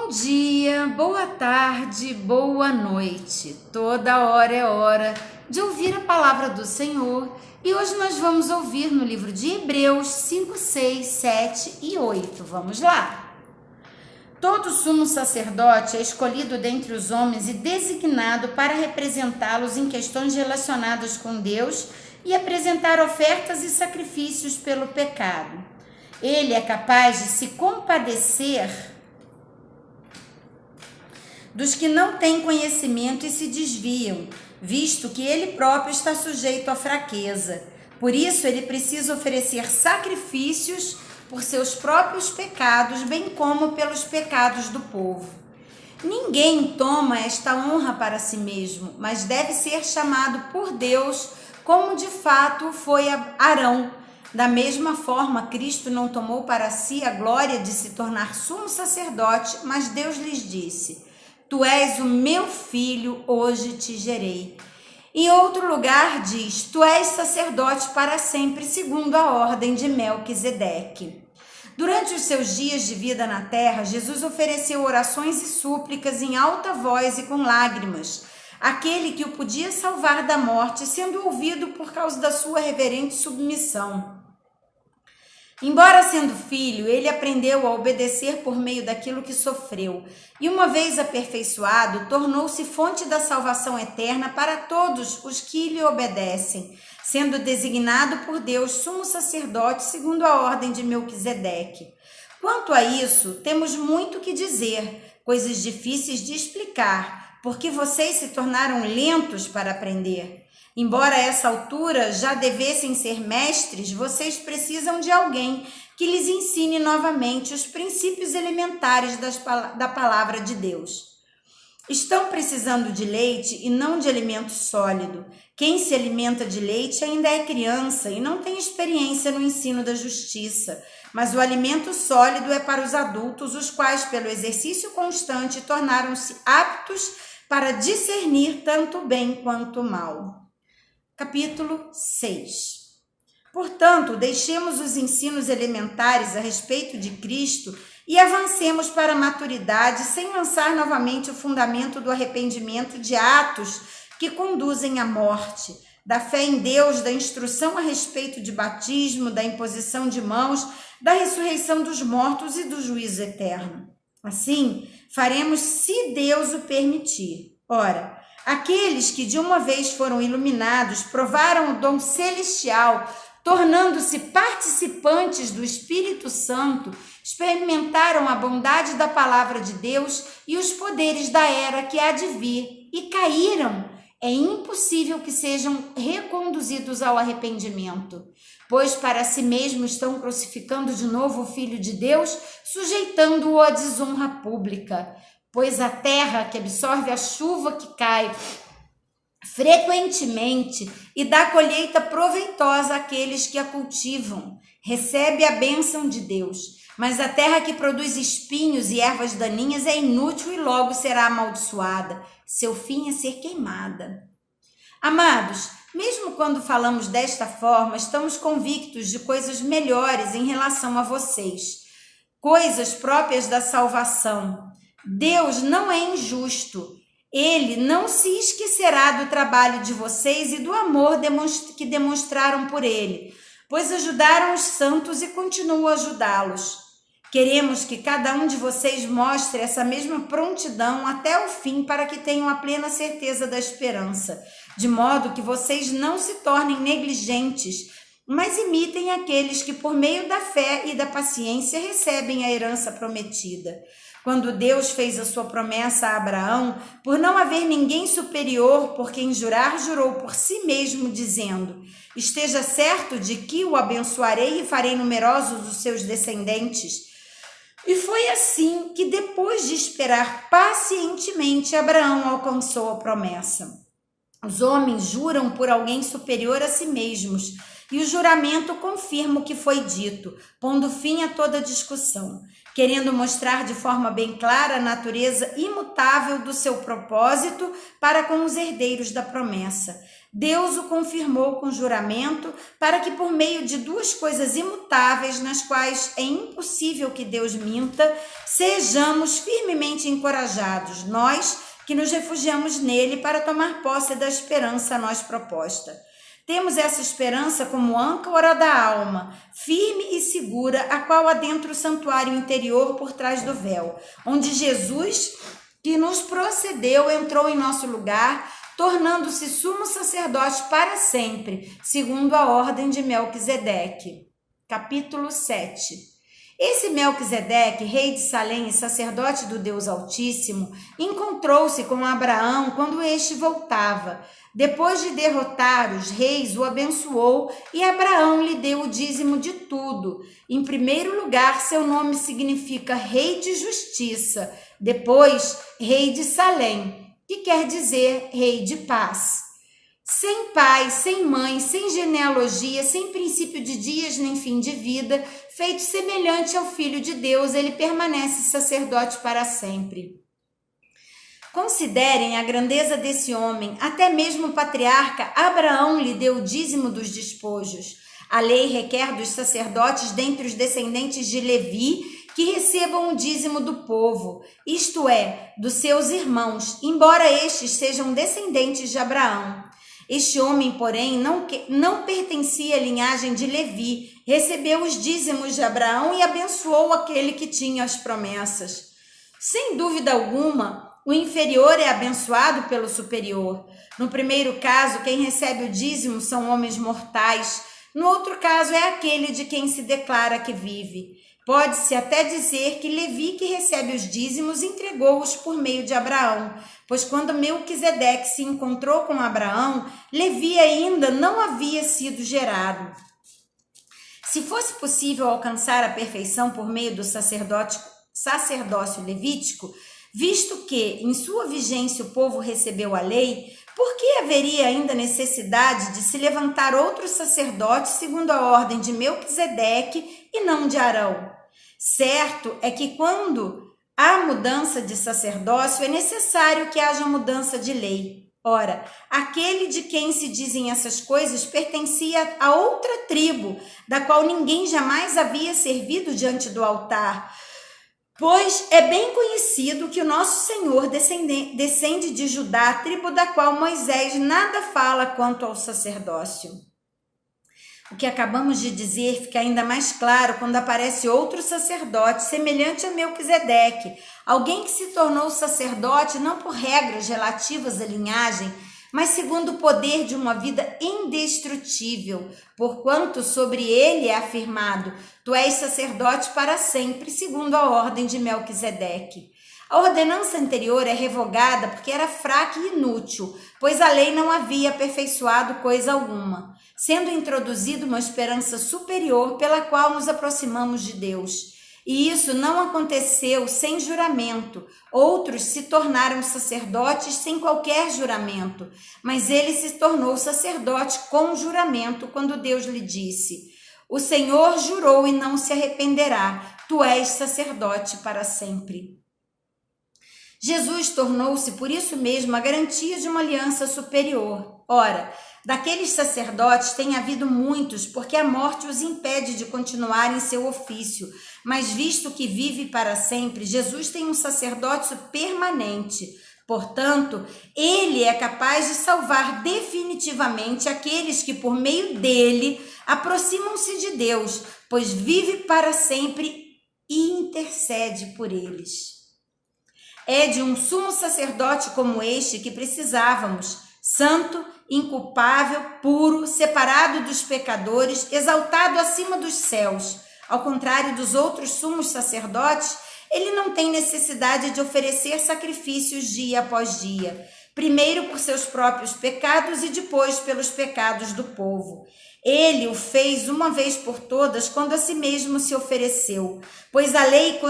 Bom dia, boa tarde, boa noite. Toda hora é hora de ouvir a palavra do Senhor e hoje nós vamos ouvir no livro de Hebreus 5, 6, 7 e 8. Vamos lá. Todo sumo sacerdote é escolhido dentre os homens e designado para representá-los em questões relacionadas com Deus e apresentar ofertas e sacrifícios pelo pecado. Ele é capaz de se compadecer dos que não têm conhecimento e se desviam, visto que ele próprio está sujeito à fraqueza. Por isso, ele precisa oferecer sacrifícios por seus próprios pecados, bem como pelos pecados do povo. Ninguém toma esta honra para si mesmo, mas deve ser chamado por Deus, como de fato foi Arão. Da mesma forma, Cristo não tomou para si a glória de se tornar sumo sacerdote, mas Deus lhes disse: Tu és o meu filho, hoje te gerei. Em outro lugar diz: Tu és sacerdote para sempre, segundo a ordem de Melquisedeque. Durante os seus dias de vida na terra, Jesus ofereceu orações e súplicas em alta voz e com lágrimas, àquele que o podia salvar da morte, sendo ouvido por causa da sua reverente submissão. Embora sendo filho, ele aprendeu a obedecer por meio daquilo que sofreu, e uma vez aperfeiçoado, tornou-se fonte da salvação eterna para todos os que lhe obedecem, sendo designado por Deus sumo sacerdote segundo a ordem de Melquisedeque. Quanto a isso, temos muito que dizer, coisas difíceis de explicar, porque vocês se tornaram lentos para aprender. Embora a essa altura já devessem ser mestres, vocês precisam de alguém que lhes ensine novamente os princípios elementares da palavra de Deus. Estão precisando de leite e não de alimento sólido. Quem se alimenta de leite ainda é criança e não tem experiência no ensino da justiça, mas o alimento sólido é para os adultos, os quais, pelo exercício constante, tornaram-se aptos para discernir tanto o bem quanto o mal. Capítulo 6. Portanto, deixemos os ensinos elementares a respeito de Cristo e avancemos para a maturidade sem lançar novamente o fundamento do arrependimento de atos que conduzem à morte, da fé em Deus, da instrução a respeito de batismo, da imposição de mãos, da ressurreição dos mortos e do juízo eterno. Assim, faremos se Deus o permitir. Ora, aqueles que de uma vez foram iluminados provaram o dom celestial, tornando-se participantes do Espírito Santo, experimentaram a bondade da palavra de Deus e os poderes da era que há de vir e caíram. É impossível que sejam reconduzidos ao arrependimento, pois para si mesmos estão crucificando de novo o Filho de Deus, sujeitando-o à desonra pública. Pois a terra que absorve a chuva que cai frequentemente e dá colheita proveitosa àqueles que a cultivam, recebe a bênção de Deus. Mas a terra que produz espinhos e ervas daninhas é inútil e logo será amaldiçoada. Seu fim é ser queimada. Amados, mesmo quando falamos desta forma, estamos convictos de coisas melhores em relação a vocês, coisas próprias da salvação. Deus não é injusto. Ele não se esquecerá do trabalho de vocês e do amor que demonstraram por ele, pois ajudaram os santos e continuam a ajudá-los. Queremos que cada um de vocês mostre essa mesma prontidão até o fim para que tenham a plena certeza da esperança, de modo que vocês não se tornem negligentes, mas imitem aqueles que por meio da fé e da paciência recebem a herança prometida. Quando Deus fez a sua promessa a Abraão, por não haver ninguém superior por quem jurar, jurou por si mesmo, dizendo: Esteja certo de que o abençoarei e farei numerosos os seus descendentes. E foi assim que, depois de esperar pacientemente, Abraão alcançou a promessa. Os homens juram por alguém superior a si mesmos, e o juramento confirma o que foi dito, pondo fim a toda discussão, querendo mostrar de forma bem clara a natureza imutável do seu propósito para com os herdeiros da promessa. Deus o confirmou com juramento para que por meio de duas coisas imutáveis, nas quais é impossível que Deus minta, sejamos firmemente encorajados, nós que nos refugiamos nele para tomar posse da esperança a nós proposta. Temos essa esperança como âncora da alma, firme e segura, a qual adentra o santuário interior por trás do véu, onde Jesus, que nos procedeu, entrou em nosso lugar, tornando-se sumo sacerdote para sempre, segundo a ordem de Melquisedeque. Capítulo 7. Esse Melquisedeque, rei de Salém e sacerdote do Deus Altíssimo, encontrou-se com Abraão quando este voltava. Depois de derrotar os reis, o abençoou e Abraão lhe deu o dízimo de tudo. Em primeiro lugar, seu nome significa Rei de Justiça, depois Rei de Salém, que quer dizer Rei de Paz. Sem pai, sem mãe, sem genealogia, sem princípio de dias nem fim de vida, feito semelhante ao Filho de Deus, ele permanece sacerdote para sempre. Considerem a grandeza desse homem, até mesmo o patriarca Abraão lhe deu o dízimo dos despojos. A lei requer dos sacerdotes dentre os descendentes de Levi que recebam o dízimo do povo, isto é, dos seus irmãos, embora estes sejam descendentes de Abraão. Este homem, porém, não pertencia à linhagem de Levi, recebeu os dízimos de Abraão e abençoou aquele que tinha as promessas. Sem dúvida alguma, o inferior é abençoado pelo superior. No primeiro caso, quem recebe o dízimo são homens mortais. No outro caso, é aquele de quem se declara que vive. Pode-se até dizer que Levi, que recebe os dízimos, entregou-os por meio de Abraão, pois quando Melquisedeque se encontrou com Abraão, Levi ainda não havia sido gerado. Se fosse possível alcançar a perfeição por meio do sacerdócio levítico, visto que em sua vigência o povo recebeu a lei, por que haveria ainda necessidade de se levantar outro sacerdote segundo a ordem de Melquisedeque e não de Arão? Certo é que quando há mudança de sacerdócio, é necessário que haja mudança de lei. Ora, aquele de quem se dizem essas coisas pertencia a outra tribo, da qual ninguém jamais havia servido diante do altar. Pois é bem conhecido que o nosso Senhor descende de Judá, a tribo da qual Moisés nada fala quanto ao sacerdócio. O que acabamos de dizer fica ainda mais claro quando aparece outro sacerdote, semelhante a Melquisedeque, alguém que se tornou sacerdote não por regras relativas à linhagem, mas segundo o poder de uma vida indestrutível, porquanto sobre ele é afirmado: tu és sacerdote para sempre, segundo a ordem de Melquisedeque. A ordenança anterior é revogada porque era fraca e inútil, pois a lei não havia aperfeiçoado coisa alguma, sendo introduzida uma esperança superior pela qual nos aproximamos de Deus. E isso não aconteceu sem juramento. Outros se tornaram sacerdotes sem qualquer juramento, mas ele se tornou sacerdote com juramento quando Deus lhe disse: o Senhor jurou e não se arrependerá, tu és sacerdote para sempre. Jesus tornou-se por isso mesmo a garantia de uma aliança superior. Ora, daqueles sacerdotes tem havido muitos, porque a morte os impede de continuar em seu ofício. Mas visto que vive para sempre, Jesus tem um sacerdócio permanente. Portanto, ele é capaz de salvar definitivamente aqueles que por meio dele aproximam-se de Deus, pois vive para sempre e intercede por eles. É de um sumo sacerdote como este que precisávamos, santo, inculpável, puro, separado dos pecadores, exaltado acima dos céus. Ao contrário dos outros sumos sacerdotes, ele não tem necessidade de oferecer sacrifícios dia após dia, primeiro por seus próprios pecados e depois pelos pecados do povo. Ele o fez uma vez por todas quando a si mesmo se ofereceu, pois a lei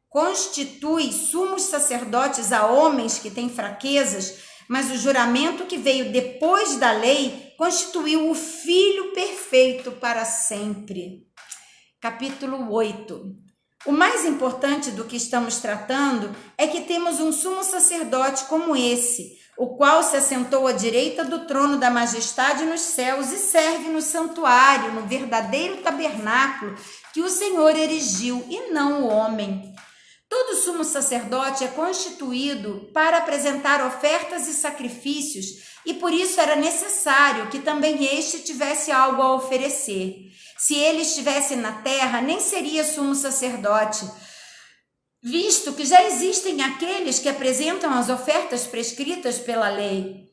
constitui sumos sacerdotes a homens que têm fraquezas, mas o juramento que veio depois da lei constituiu o Filho perfeito para sempre. Capítulo 8. O mais importante do que estamos tratando é que temos um sumo sacerdote como esse, o qual se assentou à direita do trono da majestade nos céus e serve no santuário, no verdadeiro tabernáculo que o Senhor erigiu e não o homem. Todo sumo sacerdote é constituído para apresentar ofertas e sacrifícios, e por isso era necessário que também este tivesse algo a oferecer. Se ele estivesse na terra, nem seria sumo sacerdote, visto que já existem aqueles que apresentam as ofertas prescritas pela lei.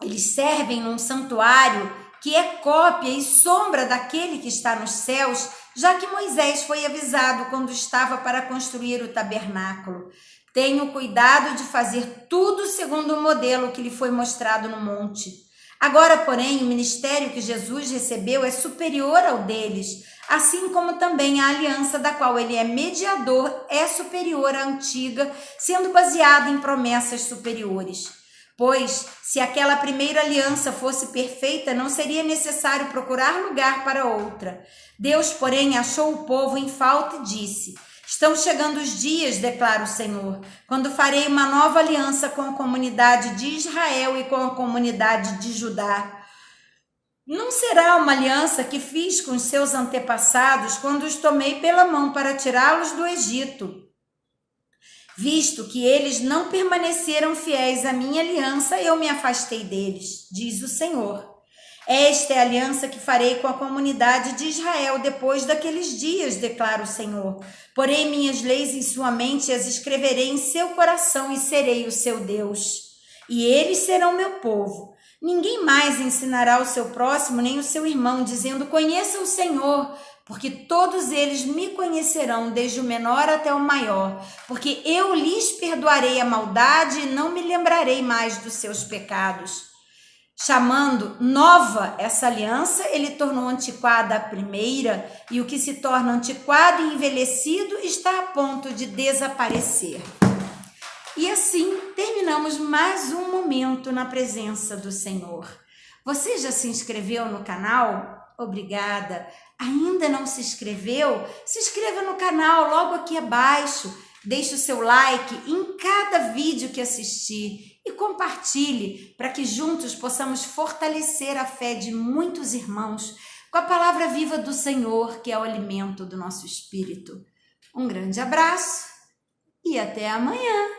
Eles servem num santuário que é cópia e sombra daquele que está nos céus, já que Moisés foi avisado quando estava para construir o tabernáculo. Tenho cuidado de fazer tudo segundo o modelo que lhe foi mostrado no monte. Agora, porém, o ministério que Jesus recebeu é superior ao deles, assim como também a aliança da qual ele é mediador é superior à antiga, sendo baseada em promessas superiores. Pois, se aquela primeira aliança fosse perfeita, não seria necessário procurar lugar para outra. Deus, porém, achou o povo em falta e disse: estão chegando os dias, declara o Senhor, quando farei uma nova aliança com a comunidade de Israel e com a comunidade de Judá. Não será uma aliança que fiz com os seus antepassados quando os tomei pela mão para tirá-los do Egito, visto que eles não permaneceram fiéis à minha aliança, eu me afastei deles, diz o Senhor. Esta é a aliança que farei com a comunidade de Israel depois daqueles dias, declara o Senhor. Porei minhas leis em sua mente e as escreverei em seu coração e serei o seu Deus. E eles serão meu povo. Ninguém mais ensinará o seu próximo nem o seu irmão, dizendo: conheça o Senhor, porque todos eles me conhecerão, desde o menor até o maior, porque eu lhes perdoarei a maldade e não me lembrarei mais dos seus pecados. Chamando nova essa aliança, ele tornou antiquada a primeira, e o que se torna antiquado e envelhecido está a ponto de desaparecer. E assim terminamos mais um momento na presença do Senhor. Você já se inscreveu no canal? Obrigada. Ainda não se inscreveu? Se inscreva no canal logo aqui abaixo. Deixe o seu like em cada vídeo que assistir e compartilhe para que juntos possamos fortalecer a fé de muitos irmãos com a palavra viva do Senhor, que é o alimento do nosso espírito. Um grande abraço e até amanhã!